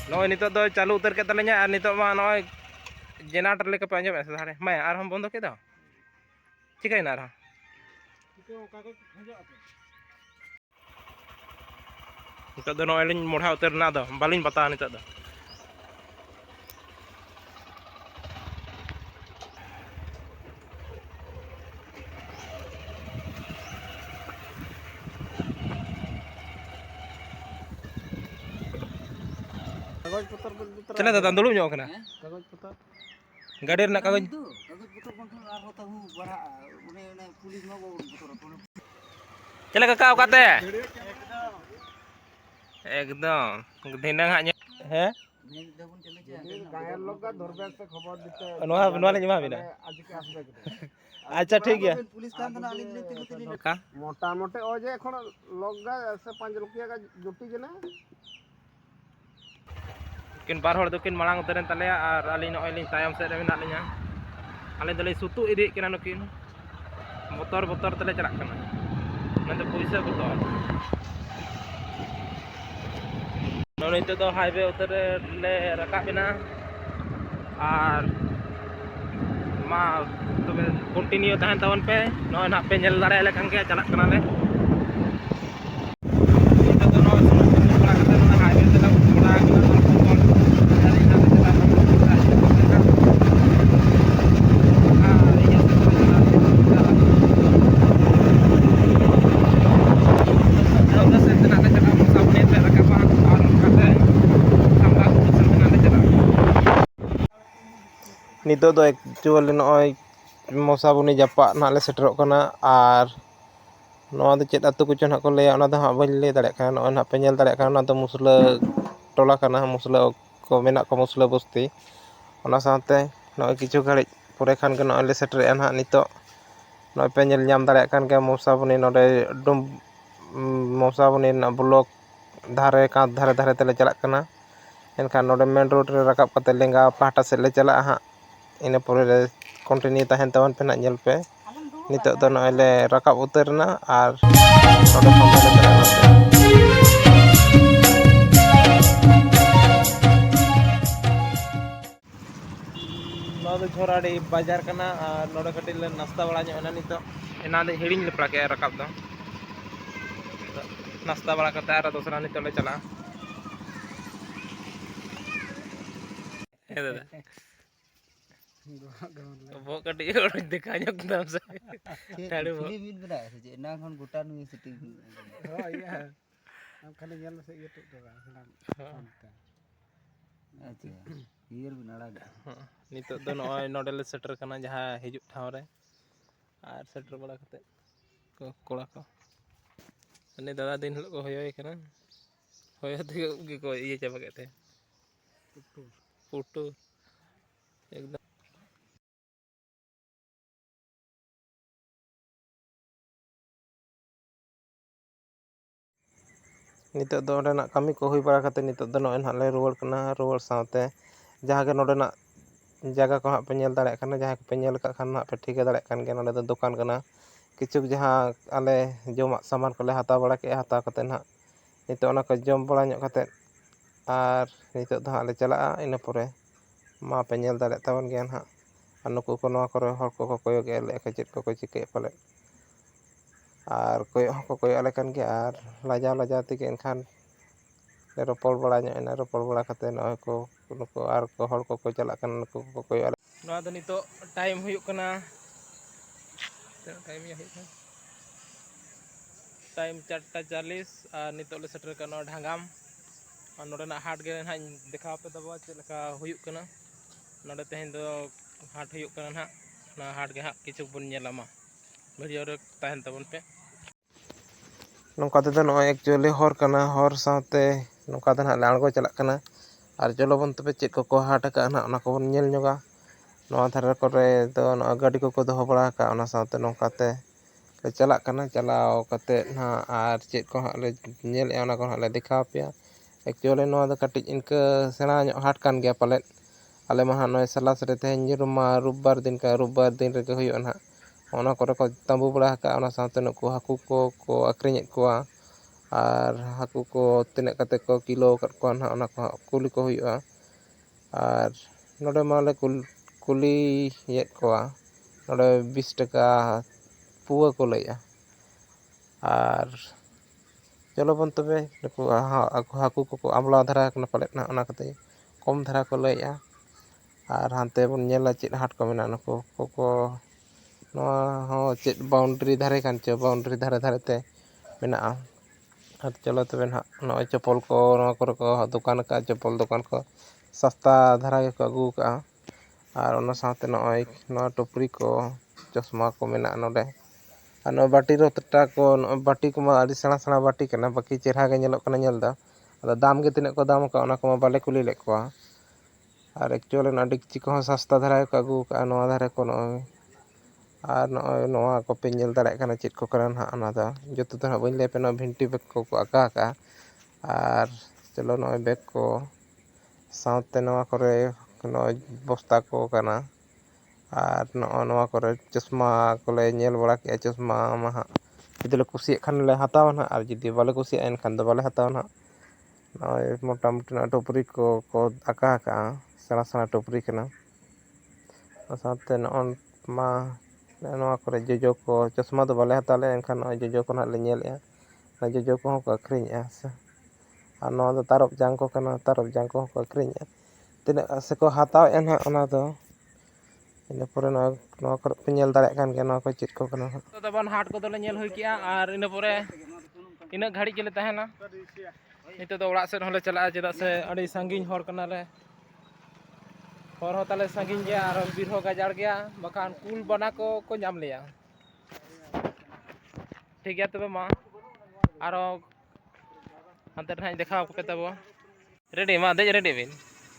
Noy nito do चालू उतर के तलेnya ar nito ma noy generator leka pe anjom asa hare mai ar hom bondo ke do chikai na ar nito do noy lin modha utar na do balin bata nito do चले दादा दुलुम nyok kana कागज पत्र गाड़ी रना कागज पत्र बंधन are होता हूं बड़ा उन्हें पुलिस में वो चले काका ओकाते एकदम धिनंग हा हैं गायल लोग का दरबार से खबर देते नोहा ले जमा बिना आज के आसबे अच्छा ठीक है पुलिस का ना आलिन लेते होते का मोटा मोटे ओ जे এখন লগা से 5 रुपया का जुटी जना किन बार हर दोकिन मांग उतरन तले और अली नय लिन तायम से मेना लिया आले दले सुतु इदी किना नकिन मोटर बोतर तले चला कना नंद पैसा बोतर नोनिते दो हाईवे उतर ले रका बिना और मा तबे कंटिन्यू तहन तवन पे नय ना पे नेल दाड़े लेखन के चला कना ले नितो दो एक्चुअली नय मसाबुनी जापा ना ले सेटरोक कना और नवा दो चेत आतु कुछ ना को ले ओना दो हा बन ले दाड़े खान नय ना पे नेल दाड़े खान ना दो मुसला टोला कना मुसला को मेना को मुसला बस्ती ओना साथे नय किछु घड़ी पुरे खान के नय ले सेटर ना नितो नय पे नेल नाम दाड़े खान के मसाबुनी नडे डुम मसाबुनी ना ब्लॉक धारे कांत धारे धारे तले चला कना एनखान नडे मेन रोड रे रकाब कते लेंगा पाटा से ले चला हा इन पर कंटिन्यू तहन तवन पे ना नेल पे नितो दो नय ले रकाब उतरना और नडे खन ले चला ना दो झोराडी बाजार कना और नडे कटि ले नाश्ता बड़ा ᱧᱚᱜ नितो एना दे हिडिंग ले पड़ा के रकाब दो नाश्ता बड़ा करते और दूसरा नितो ले चला दादा वो कटी और दिखा ᱧᱚᱜ दाम से ताड़े वो फिल्म बना है जे ना खन गोटा नु सिटी हां या हम खाली नेल से ये तो अच्छा हियर बनाड़ा नितो दो नय नोडे ले सेटर कना जहां हिजुक ठाव रे और सेटर बड़ा करते को कोड़ा को अने दादा दिन हलो को होय कना होय थे को ये चाबा के थे पुटू एकदम नितो दो ओडेना कमी को हुई बड़ा करते नितो दो नय ना ले रुवाड़ कना रुवाड़ साथे जहां के नोडेना जगह को हा पे नेल दाड़े खाना जहां पे नेल का खान पे ठीक दाड़े खान के नोडे दो दुकान कना किछु जहां आले जमा सामान को ले हाता बड़ा के हाता करते ना नितो ओना को जम बड़ा ᱧᱚᱜ करते और नितो दो हाले चला इन परे मा पे नेल दाड़े तावन गया ना और नुकु को नवा करे हर को कोयो के ले के चेत को चिके पले और कोयो को कोयो आले कान के और लाजा लाजा ते एनखान रोपड़ बड़ा ᱧᱚᱜ रोपड़ बड़ा करते नय को नुकु और को हर को चला कन नुकु को कोयो आले नवा दो नितो टाइम हुयुक कना टाइम या हुयुक टाइम 4:40 और नितो ले सेटर कना ढांगाम और नोडे हाट गे ना देखा पे दबा चलका हुयुक कना नोडे तेहन दो हाट हुयुक कना ना ना हाट गे हा किछु बन नेलामा वीडियो रे तहन तबन पे नोका ते नो एक्चुअली हर कना हर साथे नोका ते ना लाणगो चला कना और चलो बन तबे चेक को हाट का ना ओना को बन नेल ᱧᱚᱜᱟ नोआ धारे करे तो नो गाड़ी को दोहो बड़ा का ओना साथे नोका ते ले चला कना चलाओ कते ना और चेक को हा ले नेल ए ओना को हा ले दिखा पे एक्चुअली नोआ दो कटिज इनका सेना ᱧᱚᱜ हाट कान गया पले ᱟᱞᱮ ᱢᱟ ᱦᱟᱸᱜ ᱱᱚᱜᱼᱚᱭ ᱥᱟᱞᱟᱥ ᱨᱮ ᱛᱮᱦᱮᱧ ᱢᱟ ᱨᱳᱵᱵᱟᱨ ᱫᱤᱱ ᱠᱟᱱᱟ, ᱨᱳᱵᱵᱟᱨ ᱫᱤᱱ ᱨᱮᱜᱮ ᱦᱩᱭᱩᱜᱼᱟ ᱱᱟᱦᱟᱜ᱾ ᱚᱱᱟ ᱠᱚᱨᱮ ᱠᱚ ᱛᱟᱸᱵᱩ ᱵᱟᱲᱟ ᱟᱠᱟᱜᱼᱟ, ᱚᱱᱟ ᱥᱟᱶᱛᱮ ᱱᱩᱠᱩ ᱦᱟᱹᱠᱩ ᱠᱚ ᱟᱹᱠᱷᱨᱤᱧᱮᱫ ᱠᱚᱣᱟ᱾ ᱟᱨ ᱦᱟᱹᱠᱩ ᱠᱚ ᱛᱤᱱᱟᱹᱜ ᱠᱟᱛᱮ ᱠᱚ ᱠᱤᱞᱳ ᱟᱠᱟᱫ ᱠᱚᱣᱟ ᱱᱟᱦᱟᱜ ᱚᱱᱟ ᱠᱚ ᱦᱟᱸᱜ ᱠᱩᱞᱤ ᱠᱚ ᱦᱩᱭᱩᱜᱼᱟ᱾ ᱟᱨ ᱱᱚᱰᱮ ᱢᱟᱞᱮ ᱠᱩᱞᱤᱭᱮᱫ ᱠᱚᱣᱟ, ᱱᱚᱰᱮ 20 ᱴᱟᱠᱟ ᱯᱩᱣᱟᱹ ᱠᱚ ᱞᱟᱹᱭᱮᱜᱼᱟ᱾ ᱟᱨ ᱪᱚᱞᱚ ᱵᱚᱱ ᱛᱚᱵᱮ ᱱᱩᱠᱩ ᱦᱟᱹᱠᱩ ᱠᱚᱠᱚ ᱟᱢᱲᱟ ᱫᱷᱟᱨᱟ ᱟᱠᱟᱱᱟ ᱯᱟᱞᱮᱫ ᱱᱟᱦᱟᱜ, ᱚᱱᱟ ᱠᱚᱛᱮ ᱠᱚᱢ ᱫᱷᱟᱨᱟ ᱠᱚ ᱞᱟᱹᱭᱮᱜᱼᱟ᱾ ᱟᱨ ᱦᱟᱱᱛᱮ ᱵᱚᱱ ᱧᱮᱞᱟ ᱪᱮᱫ ᱦᱟᱴ ᱠᱚ ᱢᱮᱱᱟᱜᱼᱟ, ᱱᱩᱠᱩ ᱠᱚᱠᱚ ᱱᱚᱣᱟ ᱦᱚᱸ ᱪᱮᱫ ᱵᱟᱣᱩᱱᱰᱟᱨᱤ ᱫᱷᱟᱨᱮ ᱠᱟᱱ ᱪᱚ, ᱵᱟᱣᱩᱱᱰᱟᱨᱤ ᱫᱷᱟᱨᱮ ᱫᱷᱟᱨᱮᱛᱮ ᱢᱮᱱᱟᱜᱼᱟ᱾ ᱟᱨ ᱪᱚᱞᱚ ᱛᱚᱵᱮ ᱱᱟᱦᱟᱜ ᱱᱚᱜᱼᱚᱭ ᱪᱚᱯᱚᱞ ᱠᱚ ᱱᱚᱣᱟ ᱠᱚᱨᱮ ᱠᱚ ᱫᱚᱠᱟᱱ ᱟᱠᱟᱫᱼᱟ, ᱪᱚᱯᱚᱞ ᱫᱚᱠᱟᱱ ᱠᱚ ᱥᱚᱥᱛᱟ ᱫᱷᱟᱨᱟ ᱜᱮᱠᱚ ᱟᱹᱜᱩ ᱟᱠᱟᱜᱼᱟ᱾ ᱟᱨ ᱚᱱᱟ ᱥᱟᱶᱛᱮ ᱱᱚᱜᱼᱚᱭ ᱱᱚᱣᱟ ᱴᱩᱯᱨᱤ ko ᱪᱚᱥᱢᱟ ko ᱢᱮᱱᱟᱜᱼᱟ ᱱᱚᱰᱮ᱾ ᱟᱨ ᱱᱚᱣᱟ ᱵᱟᱹᱴᱤ ᱨᱚ ᱠᱚ, ᱱᱚᱜᱼᱚᱭ ᱵᱟᱹᱴᱤ ᱠᱚᱢᱟ ᱟᱹᱰᱤ ᱥᱮᱬᱟ ᱥᱮᱬᱟ ᱵᱟᱹᱴᱤ ᱠᱟᱱᱟ, ᱵᱟᱹᱠᱤ ᱪᱮᱦᱨᱟ ᱜᱮ ᱧᱮᱞᱚᱜ ᱠᱟᱱᱟ ᱧᱮᱞ ᱫᱚ᱾ ᱟᱫᱚ ᱫᱟᱢ ᱜᱮ ᱛᱤᱱᱟᱹᱜ ᱠᱚ ᱫᱟᱢ ᱟᱠᱟᱜᱼᱟ ᱚᱱᱟ ᱠᱚᱢᱟ ᱵᱟᱞᱮ ᱠᱩᱞᱤ ᱞᱮᱫ ᱠᱚᱣᱟ᱾ ᱟᱨ ᱮᱠᱪᱩᱭᱮᱞᱤ ᱱᱚᱣᱟ ᱰᱮᱠᱪᱤ ᱠᱚᱦᱚᱸ ᱥᱚᱥᱛᱟ ᱫᱷᱟᱨᱟ ᱜᱮᱠᱚ ᱟᱹᱜᱩ ᱟᱠᱟᱜᱼᱟ, ᱱᱚᱣᱟ ᱫᱷᱟᱨᱮ ᱠᱚ ᱱᱚᱜᱼᱚᱭ᱾ ᱟᱨ ᱱᱚᱜᱼᱚᱭ ᱱᱚᱣᱟ ᱠᱚᱯᱮ ᱧᱮᱞ ᱫᱟᱲᱮᱭᱟᱜ ᱠᱟᱱᱟ ᱪᱮᱫ ᱠᱚ ᱠᱟᱱᱟ ᱱᱟᱦᱟᱜ, ᱚᱱᱟ ᱫᱚ ᱡᱚᱛᱚ ᱫᱚ ᱦᱟᱸᱜ ᱵᱟᱹᱧ ᱞᱟᱹᱭ ᱟᱯᱮ ᱱᱚᱣᱟ ᱵᱷᱤᱱᱴᱤ ᱵᱮᱜᱽ ᱠᱚᱠᱚ ᱟᱸᱠᱟ ᱟᱠᱟᱜᱼᱟ᱾ ᱟᱨ ᱪᱚᱞᱚ ᱱᱚᱜᱼᱚᱭ ᱵᱮᱜᱽ ᱠᱚ ᱥᱟᱶᱛᱮ ᱱᱚᱣᱟ ᱠᱚᱨᱮ ᱱᱚᱜᱼᱚᱭ ᱵᱚᱥᱛᱟ ᱠᱚ ᱠᱟᱱᱟ᱾ ᱟᱨ ᱱᱚᱜᱼᱚ ᱱᱚᱣᱟ ᱠᱚᱨᱮ ᱪᱚᱥᱢᱟ ᱠᱚᱞᱮ ᱧᱮᱞ ᱵᱟᱲᱟ ᱠᱮᱜᱼᱟ, ᱪᱚᱥᱢᱟ ᱢᱟ ᱦᱟᱸᱜ ᱡᱩᱫᱤ ᱞᱮ ᱠᱩᱥᱤᱭᱟᱜ ᱠᱷᱟᱱ ᱞᱮ ᱦᱟᱛᱟᱣᱟ ᱱᱟᱦᱟᱜ, ᱟᱨ ᱡᱩᱫᱤ ᱵᱟᱞᱮ ᱠᱩᱥᱤᱭᱟᱜᱼᱟ ᱮᱱᱠᱷᱟᱱ ᱫᱚ ᱵᱟᱞᱮ ᱦᱟᱛᱟᱣᱟ ᱱᱟᱦᱟᱜ᱾ ᱱᱚᱜᱼᱚᱭ ᱢᱚᱴᱟᱢᱩᱴᱤ ᱱᱚᱣᱟ ᱴᱩᱯᱨᱤ ᱠᱚᱠᱚ ᱟᱸᱠᱟ ᱟᱠᱟᱜᱼᱟ, ᱥᱮᱬᱟ ᱥᱮᱬᱟ ᱴᱩᱯᱨᱤ ᱠᱟᱱᱟ᱾ ᱚᱱᱟ ᱥᱟᱶᱛᱮ ᱱᱚᱜᱼᱚ ᱢᱟ ᱱᱚᱣᱟ ᱠᱚᱨᱮ ᱡᱚᱡᱚ ᱠᱚ, ᱪᱚᱥᱢᱟ ᱫᱚ ᱵᱟᱞᱮ ᱦᱟᱛᱟᱣ ᱞᱮᱜᱼᱟ, ᱮᱱᱠᱷᱟᱱ ᱱᱚᱜᱼᱚᱭ ᱡᱚᱡᱚ ᱠᱚ ᱱᱟᱦᱟᱜ ᱞᱮ ᱧᱮᱞᱮᱜᱼᱟ᱾ ᱚᱱᱟ ᱡᱚᱡᱚ ᱠᱚᱦᱚᱸ ᱠᱚ ᱟᱹᱠᱷᱨᱤᱧᱮᱜᱼᱟ ᱥᱮ᱾ ᱟᱨ ᱱᱚᱣᱟ ᱫᱚ ᱛᱟᱨᱚᱵ ᱡᱟᱝ ᱠᱚ ᱠᱟᱱᱟ, ᱛᱟᱨᱚᱵ ᱡᱟᱝ ᱠᱚᱦᱚᱸ ᱠᱚ ᱟᱹᱠᱷᱨᱤᱧᱮᱜᱼᱟ᱾ ᱛᱤᱱᱟᱹᱜ ᱥᱮᱠᱚ ᱦᱟᱛᱟᱣᱮᱜᱼᱟ ᱱᱟᱦᱟᱜ ᱚᱱᱟ ᱫᱚ, ᱤᱱᱟᱹ ᱯᱚᱨᱮ ᱱᱚᱣᱟ ᱠᱚᱨᱮ ᱯᱮ ᱧᱮᱞ ᱫᱟᱲᱮᱭᱟᱜ ᱠᱟᱱ ᱜᱮᱭᱟ, ᱱᱚᱣᱟ ᱠᱚ ᱪᱮᱫ ᱠᱚ ᱠᱟᱱᱟ ᱦᱟᱸᱜ᱾ ᱛᱟᱵᱚᱱ ᱦᱟᱴ ᱠᱚᱫᱚᱞᱮ ᱧᱮᱞ ᱦᱩᱭ ᱠᱮᱜᱼᱟ, ᱟᱨ ᱤᱱᱟᱹ ᱯᱚᱨᱮ ᱤᱱᱟᱹᱜ ᱜᱷᱟᱹᱲᱤᱡ ᱜᱮᱞᱮ ᱛᱟᱦᱮᱱᱟ᱾ ᱱᱤᱛᱚᱜ ᱫᱚ ᱚᱲᱟᱜ ᱥᱮᱫ ᱦᱚᱸᱞᱮ ᱪᱟᱞᱟᱜᱼᱟ, ᱪᱮᱫᱟᱜ ᱥᱮ ᱟᱹᱰᱤ ᱥᱟᱺᱜᱤᱧ ᱦᱚᱨ ᱠᱟᱱᱟᱞᱮ᱾ ᱦᱚᱨ ᱦᱚᱸ ᱛᱟᱞᱮ ᱥᱟᱺᱜᱤᱧ ᱜᱮᱭᱟ, ᱟᱨ ᱵᱤᱨ ᱦᱚᱸ ᱜᱟᱡᱟᱲ ᱜᱮᱭᱟ, ᱵᱟᱠᱷᱟᱱ ᱠᱩᱞ ᱵᱟᱱᱟ ᱠᱚ ᱧᱟᱢ ᱞᱮᱭᱟ᱾ ᱴᱷᱤᱠ ᱜᱮᱭᱟ ᱛᱚᱵᱮ ᱢᱟ, ᱟᱨᱚ ᱦᱟᱱᱛᱮ ᱨᱮ ᱦᱟᱸᱜ ᱤᱧ ᱫᱮᱠᱷᱟᱣ ᱯᱮ ᱛᱟᱵᱚ᱾ ᱨᱮᱰᱤ ᱢᱟ ᱫᱮᱡ ᱨᱮᱰᱤ ᱵᱤᱱ,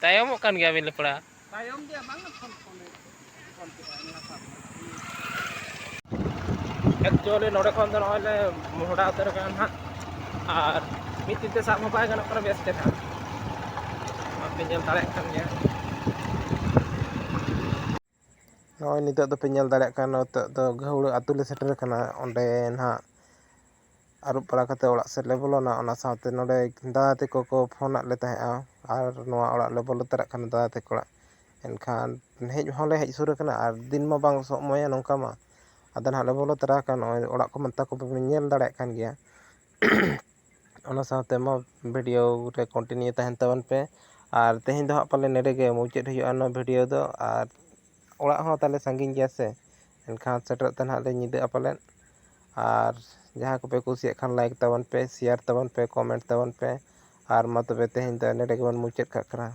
ᱛᱟᱭᱚᱢᱚᱜ ᱠᱟᱱ ᱜᱮᱭᱟᱵᱤᱱ ᱞᱮᱯᱲᱟ᱾ ᱛᱟᱭᱚᱢ ᱜᱮᱭᱟ ᱵᱟᱝ ᱯᱷᱳᱱ ᱮᱠᱪᱩᱭᱮᱞᱤ ᱱᱚᱰᱮ ᱠᱷᱚᱱ ᱫᱚ ᱱᱚᱜᱼᱚᱭ ᱞᱮ ᱢᱚᱦᱰᱟ ᱩᱛᱟᱹᱨ ᱠᱟᱱᱟ ᱱᱟᱦᱟᱜ, ᱟᱨ ᱢᱤᱫ ᱛᱤ ᱛᱮ ᱥᱟᱵ ᱦᱚᱸ ᱵᱟᱭ ᱜᱟᱱᱚᱜ ᱠᱟᱱᱟ ᱵᱮᱥ ᱪᱮᱦᱨᱟ᱾ ᱵᱟᱯᱮ ᱧᱮᱞ ᱫᱟᱲᱮᱭᱟᱜ ᱠᱟᱱ ᱜᱮᱭᱟ᱾ ᱱᱚᱜᱼᱚᱭ ᱱᱤᱛᱚᱜ ᱫᱚᱯᱮ ᱧᱮᱞ ᱫᱟᱲᱮᱭᱟᱜ ᱠᱟᱱᱟ, ᱱᱤᱛᱚᱜ ᱫᱚ ᱜᱷᱟᱹᱣᱲᱟᱹ ᱟᱹᱛᱩ ᱞᱮ ᱥᱮᱴᱮᱨ ᱠᱟᱱᱟ᱾ ᱚᱸᱰᱮ ᱱᱟᱦᱟᱜ ᱟᱹᱨᱩᱵ ᱵᱟᱲᱟ ᱠᱟᱛᱮ ᱚᱲᱟᱜ ᱥᱮᱫ ᱞᱮ ᱵᱚᱞᱚᱱᱟ, ᱚᱱᱟ ᱥᱟᱶᱛᱮ ᱱᱚᱰᱮ ᱫᱟᱫᱟ ᱛᱟᱠᱚ ᱠᱚ ᱯᱷᱳᱱᱟᱫ ᱞᱮ ᱛᱟᱦᱮᱸᱜᱼᱟ᱾ ᱟᱨ ᱱᱚᱣᱟ ᱚᱲᱟᱜ ᱞᱮ ᱵᱚᱞᱚ ᱛᱚᱨᱟᱜ ᱠᱟᱱᱟ ᱫᱟᱫᱟ ᱛᱟᱠᱚ ᱚᱲᱟᱜ, ᱮᱱᱠᱷᱟᱱ ᱦᱮᱡ ᱦᱚᱸᱞᱮ ᱦᱮᱡ ᱥᱩᱨ ᱠᱟᱱᱟ, ᱟᱨ ᱫᱤᱱ ᱢᱟ ᱵᱟᱝ ᱥᱚᱢᱚᱭᱟ ᱱᱚᱝᱠᱟ ᱢᱟ᱾ ᱟᱫᱚ ᱱᱟᱦᱟᱜ ᱞᱮ ᱵᱚᱞᱚ ᱛᱚᱨᱟ ᱟᱠᱟᱱ, ᱱᱚᱜᱼᱚᱭ ᱚᱲᱟᱜ ᱠᱚ ᱢᱮᱛᱟ ᱠᱚ ᱧᱮᱞ ᱫᱟᱲᱮᱭᱟᱜ ᱠᱟᱱ ᱜᱮᱭᱟ᱾ ᱚᱱᱟ ᱥᱟᱶᱛᱮ ᱢᱟ ᱵᱷᱤᱰᱤᱭᱳ ᱨᱮ ᱠᱚᱱᱴᱤᱱᱤᱭᱩ ᱛᱟᱦᱮᱱ ᱛᱟᱵᱚᱱ ᱯᱮ᱾ ᱟᱨ ᱛᱮᱦᱮᱧ ᱫᱚ ᱦᱟᱸᱜ ᱯᱟᱞᱮ ᱱᱮᱰᱮ ᱜᱮ ᱢᱩᱪᱟᱹᱫ ᱦᱩᱭᱩᱜᱼᱟ ᱱᱚᱣᱟ ᱵᱷᱤᱰᱤᱭᱳ ᱫᱚ, ᱟᱨ ᱚᱲᱟᱜ ᱦᱚᱸ ᱛᱟᱞᱮ ᱥᱟᱺᱜᱤᱧ ᱜᱮᱭᱟ ᱥᱮ, ᱮᱱᱠᱷᱟᱱ ᱥᱮᱴᱮᱨᱚᱜ ᱛᱮ ᱱᱟᱦᱟᱜ ᱞᱮ ᱧᱤᱫᱟᱹᱜᱼᱟ ᱯᱟᱞᱮᱫ᱾ ᱟᱨ ᱡᱟᱦᱟᱸᱭ ᱠᱚᱯᱮ ᱠᱩᱥᱤᱭᱟᱜ ᱠᱷᱟᱱ ᱞᱟᱭᱤᱠ ᱛᱟᱵᱚᱱ ᱯᱮ, ᱥᱮᱭᱟᱨ ᱛᱟᱵᱚᱱ ᱯᱮ, ᱠᱚᱢᱮᱱᱴ ᱛᱟᱵᱚᱱ ᱯᱮ᱾ ᱟᱨ ᱢᱟ ᱛᱚᱵᱮ ᱛᱮᱦᱮᱧ ᱫᱚ ᱱᱚᱸᱰᱮ ᱜᱮᱵᱚᱱ ᱢᱩᱪᱟᱹᱫ ᱠᱟᱜ ᱠᱟᱱᱟ᱾